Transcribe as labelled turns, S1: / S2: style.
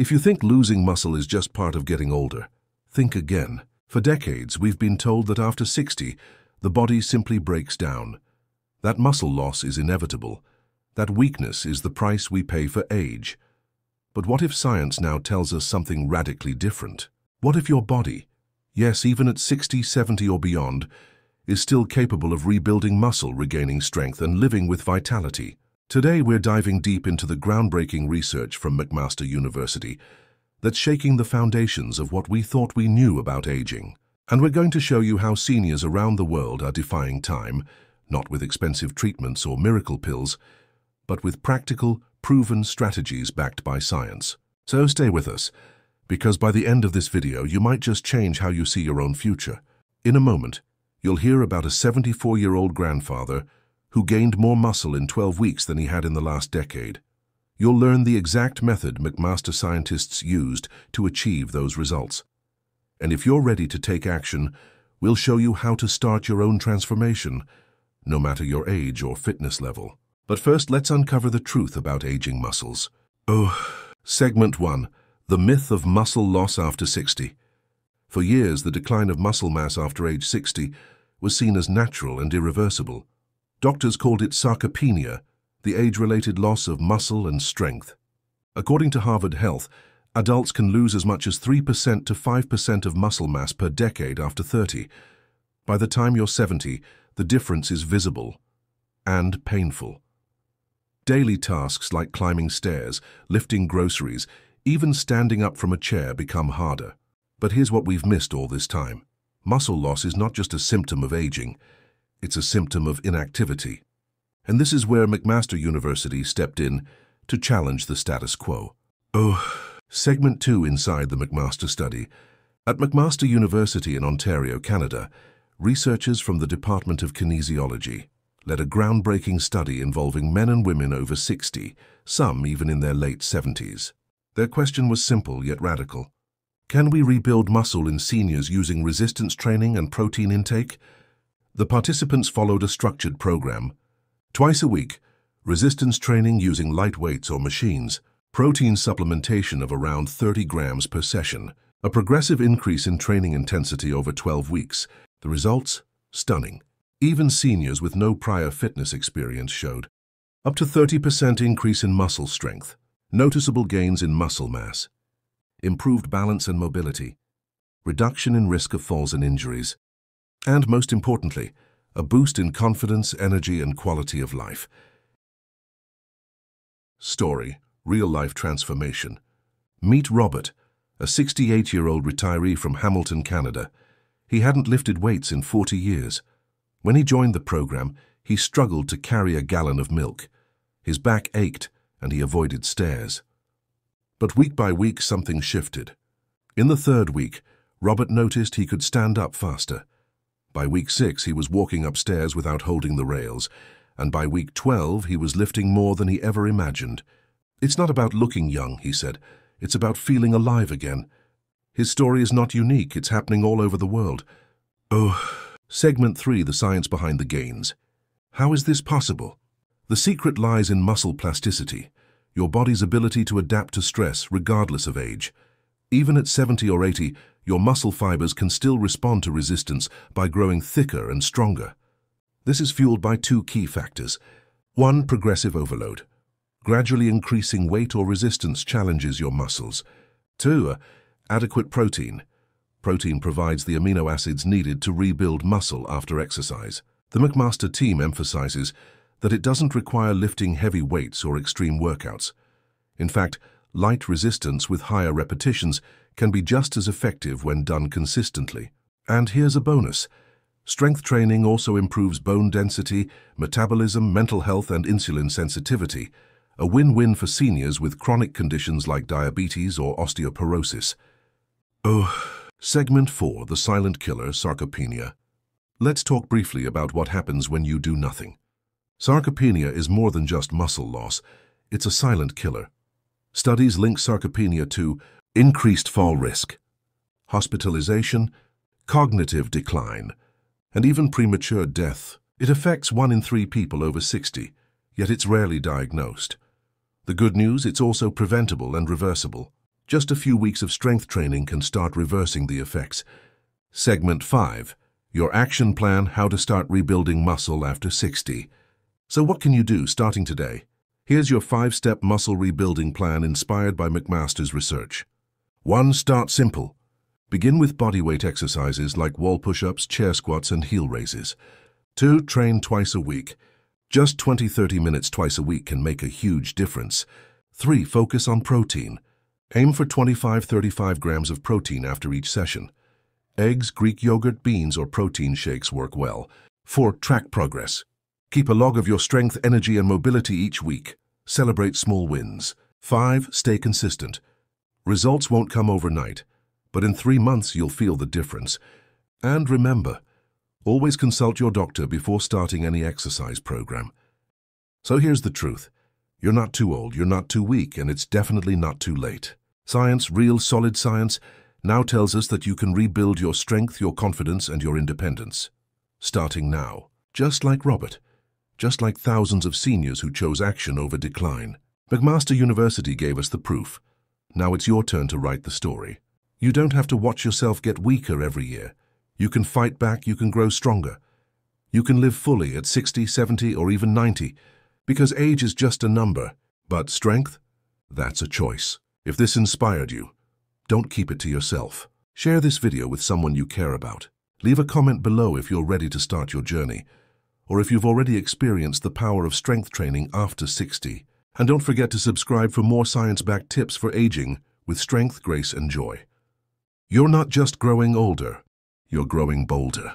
S1: If you think losing muscle is just part of getting older, think again. For decades, we've been told that after 60, the body simply breaks down. That muscle loss is inevitable. That weakness is the price we pay for age. But what if science now tells us something radically different? What if your body, yes, even at 60, 70 or beyond, is still capable of rebuilding muscle, regaining strength, and living with vitality? Today we're diving deep into the groundbreaking research from McMaster University that's shaking the foundations of what we thought we knew about aging. And we're going to show you how seniors around the world are defying time, not with expensive treatments or miracle pills, but with practical, proven strategies backed by science. So stay with us, because by the end of this video you might just change how you see your own future. In a moment, you'll hear about a 74-year-old grandfather who gained more muscle in 12 weeks than he had in the last decade. You'll learn the exact method McMaster scientists used to achieve those results. And if you're ready to take action, we'll show you how to start your own transformation, no matter your age or fitness level. But first, let's uncover the truth about aging muscles. Segment 1. The myth of muscle loss after 60. For years, the decline of muscle mass after age 60 was seen as natural and irreversible. Doctors called it sarcopenia, the age-related loss of muscle and strength. According to Harvard Health, adults can lose as much as 3% to 5% of muscle mass per decade after 30. By the time you're 70, the difference is visible and painful. Daily tasks like climbing stairs, lifting groceries, even standing up from a chair become harder. But here's what we've missed all this time. Muscle loss is not just a symptom of aging, it's a symptom of inactivity. And this is where McMaster University stepped in to challenge the status quo. Segment 2 inside the McMaster study. At McMaster University in Ontario, Canada, researchers from the Department of Kinesiology led a groundbreaking study involving men and women over 60, some even in their late 70s. Their question was simple yet radical. Can we rebuild muscle in seniors using resistance training and protein intake? The participants followed a structured program. Twice a week, resistance training using light weights or machines, protein supplementation of around 30 grams per session, a progressive increase in training intensity over 12 weeks. The results? Stunning. Even seniors with no prior fitness experience showed up to 30% increase in muscle strength, noticeable gains in muscle mass, improved balance and mobility, reduction in risk of falls and injuries, and most importantly, a boost in confidence, energy, and quality of life. Story: real-life transformation. Meet Robert, a 68-year-old retiree from Hamilton, Canada. He hadn't lifted weights in 40 years. When he joined the program, he struggled to carry a gallon of milk. His back ached, and he avoided stairs. But week by week, something shifted. In the third week, Robert noticed he could stand up faster. By week 6, he was walking upstairs without holding the rails, and by week 12, he was lifting more than he ever imagined. It's not about looking young, he said. It's about feeling alive again. His story is not unique. It's happening all over the world. Segment 3, the science behind the gains. How is this possible? The secret lies in muscle plasticity, your body's ability to adapt to stress regardless of age. Even at 70 or 80, your muscle fibers can still respond to resistance by growing thicker and stronger. This is fueled by 2 key factors. 1, progressive overload. Gradually increasing weight or resistance challenges your muscles. 2, adequate protein. Protein provides the amino acids needed to rebuild muscle after exercise. The McMaster team emphasizes that it doesn't require lifting heavy weights or extreme workouts. In fact, light resistance with higher repetitions can be just as effective when done consistently. And here's a bonus. Strength training also improves bone density, metabolism, mental health, and insulin sensitivity, a win-win for seniors with chronic conditions like diabetes or osteoporosis. Segment 4, the silent killer, sarcopenia. Let's talk briefly about what happens when you do nothing. Sarcopenia is more than just muscle loss. It's a silent killer. Studies link sarcopenia to increased fall risk, hospitalization, cognitive decline, and even premature death. It affects 1 in 3 people over 60, yet it's rarely diagnosed. The good news, it's also preventable and reversible. Just a few weeks of strength training can start reversing the effects. Segment 5. Your action plan, how to start rebuilding muscle after 60. So what can you do starting today? Here's your 5-step muscle rebuilding plan inspired by McMaster's research. 1. Start simple. Begin with bodyweight exercises like wall push-ups, chair squats, and heel raises. 2. Train twice a week. Just 20-30 minutes twice a week can make a huge difference. 3. Focus on protein. Aim for 25-35 grams of protein after each session. Eggs, Greek yogurt, beans, or protein shakes work well. 4. Track progress. Keep a log of your strength, energy, and mobility each week. Celebrate small wins. 5. Stay consistent. Results won't come overnight, but in 3 months you'll feel the difference. And remember, always consult your doctor before starting any exercise program. So here's the truth. You're not too old, you're not too weak, and it's definitely not too late. Science, real solid science, now tells us that you can rebuild your strength, your confidence, and your independence. Starting now. Just like Robert. Just like thousands of seniors who chose action over decline. McMaster University gave us the proof. Now it's your turn to write the story. You don't have to watch yourself get weaker every year. You can fight back, you can grow stronger. You can live fully at 60, 70, or even 90, because age is just a number. But strength? That's a choice. If this inspired you, don't keep it to yourself. Share this video with someone you care about. Leave a comment below if you're ready to start your journey, or if you've already experienced the power of strength training after 60. And don't forget to subscribe for more science-backed tips for aging with strength, grace, and joy. You're not just growing older, you're growing bolder.